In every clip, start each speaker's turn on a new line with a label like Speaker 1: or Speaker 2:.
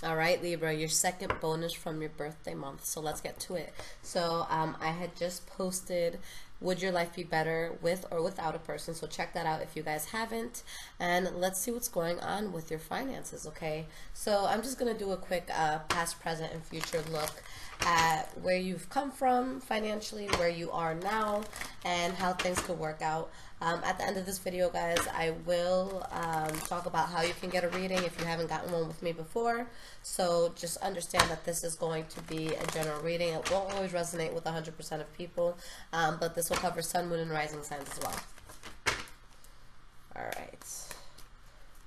Speaker 1: All right, Libra, your second bonus from your birthday month. So let's get to it. So I had just posted, would your life be better with or without a person? So check that out if you guys haven't. And let's see what's going on with your finances, okay? So I'm just going to do a quick past, present, and future look at where you've come from financially, where you are now, and how things could work out. At the end of this video, guys, I will talk about how you can get a reading if you haven't gotten one with me before. So just understand that this is going to be a general reading. It won't always resonate with 100% of people, but this will cover Sun, Moon, and Rising signs as well. All right.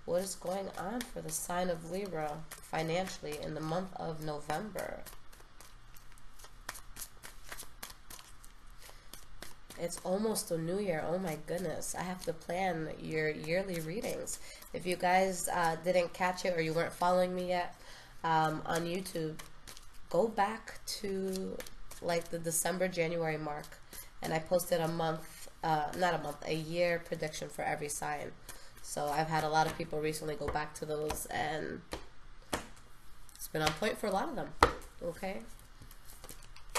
Speaker 1: What is going on for the sign of Libra financially in the month of November? It's almost a new year. Oh my goodness. I have to plan your yearly readings. If you guys didn't catch it or you weren't following me yet on YouTube, go back to like the December, January mark. And I posted a month, not a month, a year prediction for every sign. So I've had a lot of people recently go back to those, and it's been on point for a lot of them. Okay?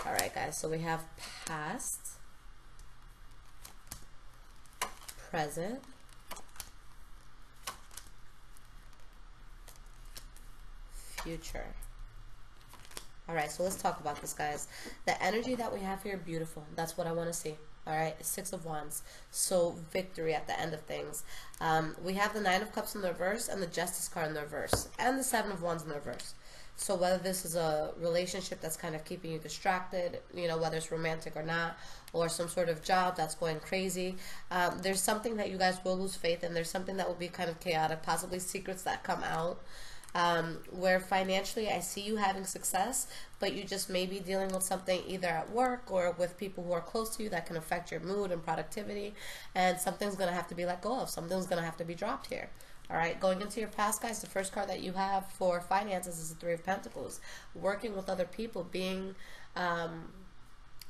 Speaker 1: All right, guys. So we have past, present, future. All right, so let's talk about this, guys. The energy that we have here, beautiful. That's what I want to see. All right, Six of Wands. So victory at the end of things. We have the Nine of Cups in the reverse and the Justice card in the reverse, and the Seven of Wands in the reverse. So whether this is a relationship that's kind of keeping you distracted, you know, whether it's romantic or not, or some sort of job that's going crazy, there's something that you guys will lose faith in. There's something that will be kind of chaotic, possibly secrets that come out, where financially I see you having success, but you just may be dealing with something either at work or with people who are close to you that can affect your mood and productivity, and something's going to have to be let go of. Something's going to have to be dropped here. All right, going into your past, guys, the first card that you have for finances is the Three of Pentacles. Working with other people, being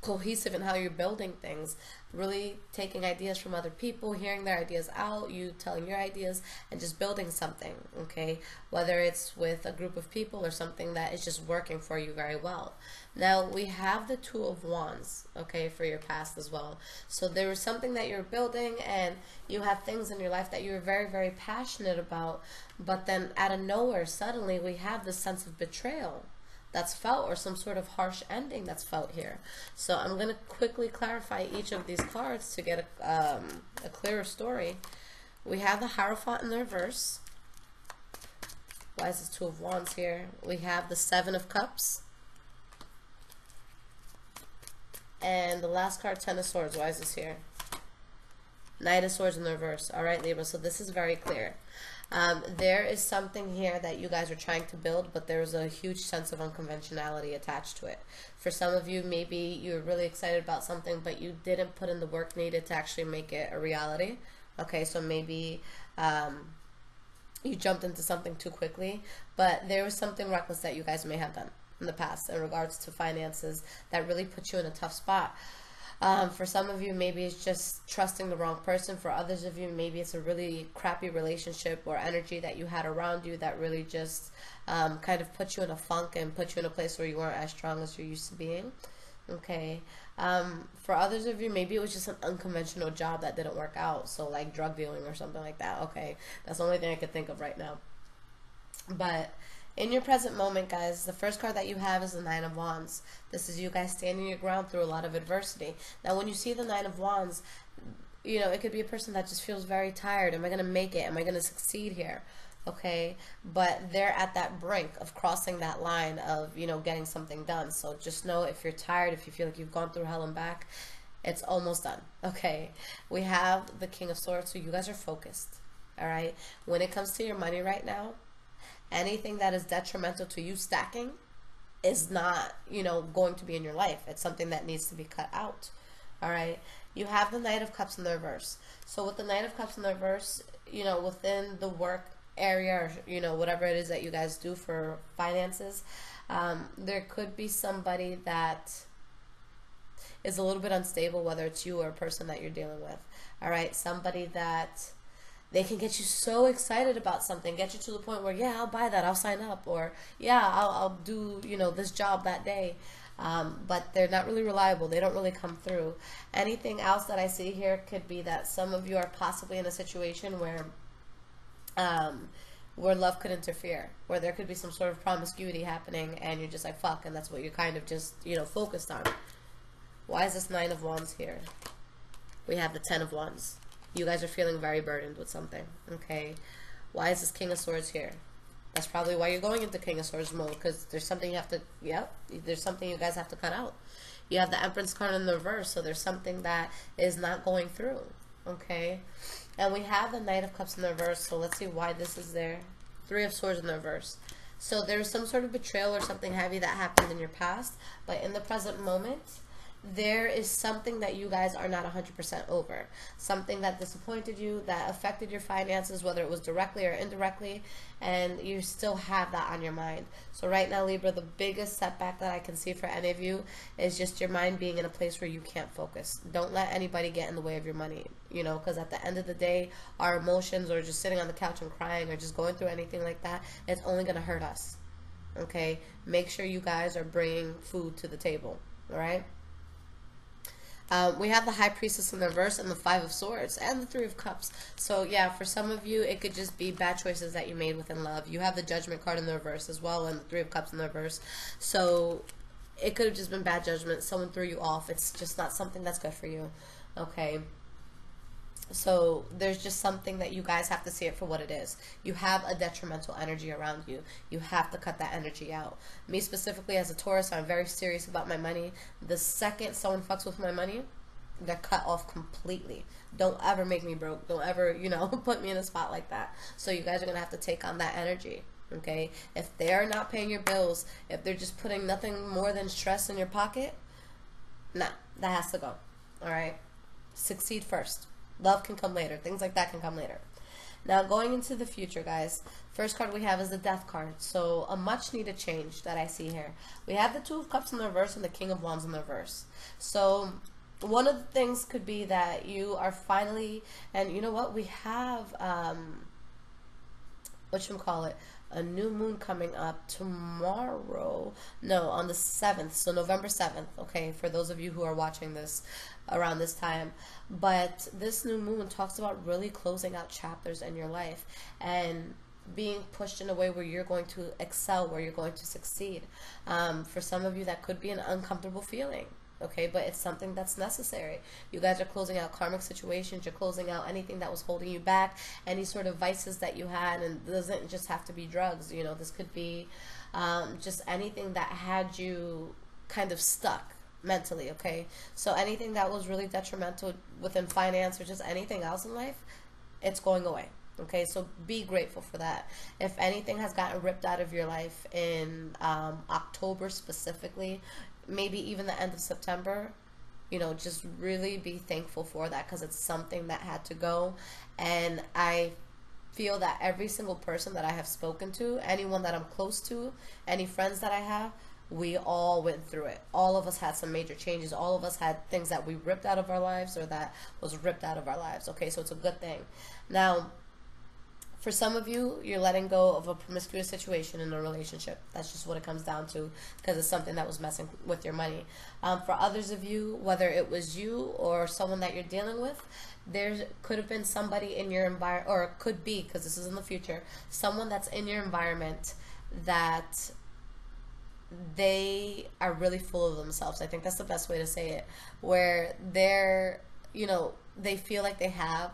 Speaker 1: cohesive in how you're building things, really taking ideas from other people, hearing their ideas out, you telling your ideas, and just building something, okay? Whether it's with a group of people or something that is just working for you very well. Now, we have the Two of Wands, okay, for your past as well. So there was something that you're building, and you have things in your life that you're very, very passionate about, but then out of nowhere, suddenly we have this sense of betrayal that's felt, or some sort of harsh ending that's felt here. So I'm going to quickly clarify each of these cards to get a clearer story. We have the Hierophant in the reverse. Why is this Two of Wands here? We have the Seven of Cups. And the last card, Ten of Swords. Why is this here? Knight of Swords in the reverse. All right, Libra, so this is very clear. There is something here that you guys are trying to build, but there's a huge sense of unconventionality attached to it. For some of you, maybe you're really excited about something, but you didn't put in the work needed to actually make it a reality. Okay, so maybe you jumped into something too quickly, but there was something reckless that you guys may have done in the past in regards to finances that really put you in a tough spot. For some of you, maybe it's just trusting the wrong person. For others of you, maybe it's a really crappy relationship or energy that you had around you that really just kind of put you in a funk and put you in a place where you weren't as strong as you're used to being. Okay. For others of you, maybe it was just an unconventional job that didn't work out. So like drug dealing or something like that. Okay. That's the only thing I could think of right now. But in your present moment, guys, the first card that you have is the Nine of Wands. This is you guys standing your ground through a lot of adversity. Now, when you see the Nine of Wands, you know, it could be a person that just feels very tired. Am I going to make it? Am I going to succeed here? Okay, but they're at that brink of crossing that line of, you know, getting something done. So just know, if you're tired, if you feel like you've gone through hell and back, it's almost done. Okay, we have the King of Swords, so you guys are focused. All right, when it comes to your money right now, anything that is detrimental to you stacking is not, you know, going to be in your life. It's something that needs to be cut out. All right. You have the Knight of Cups in the reverse. So with the Knight of Cups in the reverse, you know, within the work area, or, you know, whatever it is that you guys do for finances, there could be somebody that is a little bit unstable, whether it's you or a person that you're dealing with. All right. Somebody that They can get you so excited about something, get you to the point where, yeah, I'll buy that, I'll sign up, or yeah, I'll do, you know, this job that day. But they're not really reliable. They don't really come through. Anything else that I see here could be that some of you are possibly in a situation where love could interfere, where there could be some sort of promiscuity happening, and you're just like, fuck, and that's what you're kind of just, you know, focused on. Why is this 9 of Wands here? We have the 10 of Wands. You guys are feeling very burdened with something, okay? Why is this King of Swords here? That's probably why you're going into King of Swords mode, because there's something you have to, there's something you guys have to cut out. You have the Empress card in the reverse, so there's something that is not going through, okay? And we have the Knight of Cups in the reverse, so let's see why this is there. 3 of Swords in the reverse. So there's some sort of betrayal or something heavy that happened in your past, but in the present moment, there is something that you guys are not 100% over. Something that disappointed you, that affected your finances, whether it was directly or indirectly, and you still have that on your mind. So right now, Libra, the biggest setback that I can see for any of you is just your mind being in a place where you can't focus. Don't let anybody get in the way of your money, you know, because at the end of the day, our emotions, or just sitting on the couch and crying, or just going through anything like that, it's only going to hurt us, okay? Make sure you guys are bringing food to the table, all right? We have the High Priestess in the reverse and the 5 of Swords and the 3 of Cups. So yeah, for some of you, it could just be bad choices that you made within love. You have the Judgment card in the reverse as well, and the 3 of Cups in the reverse. So it could have just been bad judgment. Someone threw you off. It's just not something that's good for you. Okay. So there's just something that you guys have to see it for what it is. You have a detrimental energy around you. You have to cut that energy out. Me specifically as a Taurus, I'm very serious about my money. The second someone fucks with my money, they're cut off completely. Don't ever make me broke. Don't ever, you know, put me in a spot like that. So you guys are going to have to take on that energy. Okay? If they're not paying your bills, if they're just putting nothing more than stress in your pocket, nah, that has to go. Alright? Succeed first. Love can come later. Things like that can come later. Now, going into the future, guys, first card we have is the Death card. So, a much-needed change that I see here. We have the 2 of Cups in the reverse and the King of Wands in the reverse. So, one of the things could be that you are finally, and you know what? We have, whatchamacallit, a new moon coming up tomorrow. No, on the 7th. So November 7th, okay, for those of you who are watching this around this time. But this new moon talks about really closing out chapters in your life and being pushed in a way where you're going to excel, where you're going to succeed. For some of you, that could be an uncomfortable feeling. Okay, but it's something that's necessary. You guys are closing out karmic situations. You're closing out anything that was holding you back, any sort of vices that you had, and it doesn't just have to be drugs. You know, this could be just anything that had you kind of stuck mentally, okay? So anything that was really detrimental within finance or just anything else in life, it's going away. Okay, so be grateful for that. If anything has gotten ripped out of your life in October specifically, maybe even the end of September, you know, just really be thankful for that, because it's something that had to go. And I feel that every single person that I have spoken to, anyone that I'm close to, any friends that I have, we all went through it. All of us had some major changes. All of us had things that we ripped out of our lives or that was ripped out of our lives. Okay, so it's a good thing. Now, for some of you, you're letting go of a promiscuous situation in a relationship. That's just what it comes down to, because it's something that was messing with your money. For others of you, whether it was you or someone that you're dealing with, there could have been somebody in your environment, or it could be, because this is in the future, someone that's in your environment that they are really full of themselves. I think that's the best way to say it, where they're, you know, they feel like they have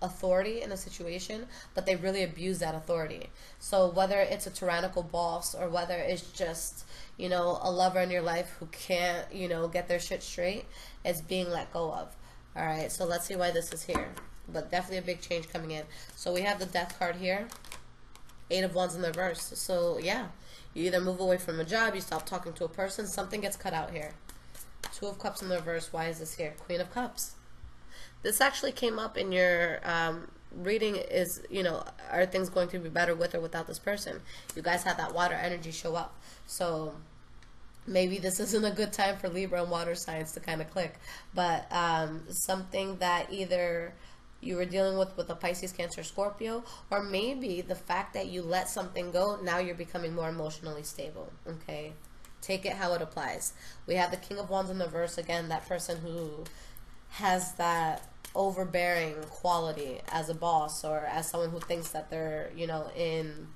Speaker 1: authority in a situation, but they really abuse that authority. So whether it's a tyrannical boss or whether it's just, you know, a lover in your life who can't, you know, get their shit straight, it's being let go of. All right, so let's see why this is here. But definitely a big change coming in. So we have the Death card here, 8 of Wands in the reverse. So yeah, you either move away from a job, you stop talking to a person, something gets cut out here. 2 of Cups in the reverse. Why is this here? Queen of Cups. This actually came up in your reading is, you know, are things going to be better with or without this person? You guys had that water energy show up. So maybe this isn't a good time for Libra and water signs to kind of click. But something that either you were dealing with a Pisces, Cancer, Scorpio, or maybe the fact that you let something go, now you're becoming more emotionally stable, okay? Take it how it applies. We have the King of Wands in the verse, again, that person who has that overbearing quality as a boss, or as someone who thinks that they're, you know, in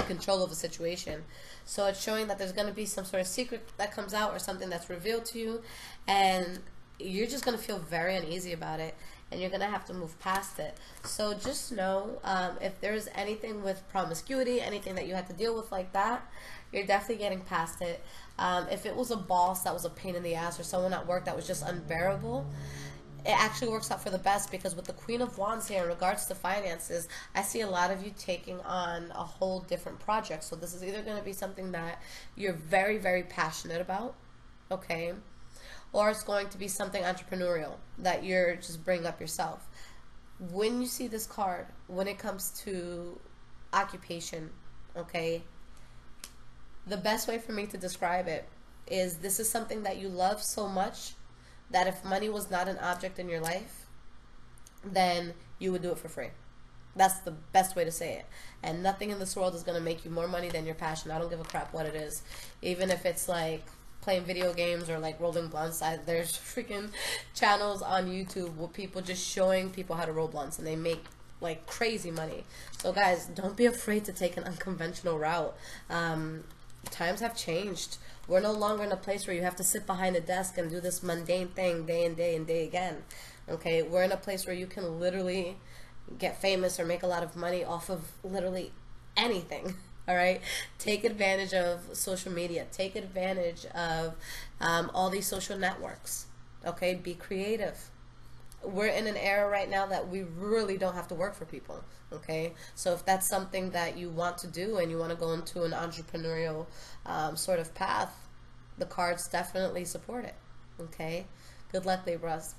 Speaker 1: control of a situation. So it's showing that there's going to be some sort of secret that comes out, or something that's revealed to you, and you're just going to feel very uneasy about it, and you're going to have to move past it. So just know, if there's anything with promiscuity, anything that you had to deal with like that, you're definitely getting past it. If it was a boss that was a pain in the ass, or someone at work that was just unbearable, it actually works out for the best, because with the Queen of Wands here in regards to finances, I see a lot of you taking on a whole different project. So this is either going to be something that you're very, very passionate about, okay, or it's going to be something entrepreneurial that you're just bringing up yourself. When you see this card, when it comes to occupation, okay, the best way for me to describe it is this is something that you love so much that if money was not an object in your life, then you would do it for free. That's the best way to say it. And nothing in this world is going to make you more money than your passion. I don't give a crap what it is. Even if it's like playing video games or like rolling blunts. There's freaking channels on YouTube with people just showing people how to roll blunts, and they make like crazy money. So guys, don't be afraid to take an unconventional route. Times have changed. We're no longer in a place where you have to sit behind a desk and do this mundane thing day and day and day again. Okay, we're in a place where you can literally get famous or make a lot of money off of literally anything. All right, take advantage of social media. Take advantage of all these social networks. Okay, be creative. We're in an era right now that we really don't have to work for people, okay? So if that's something that you want to do and you want to go into an entrepreneurial sort of path, the cards definitely support it, okay? Good luck, Libras.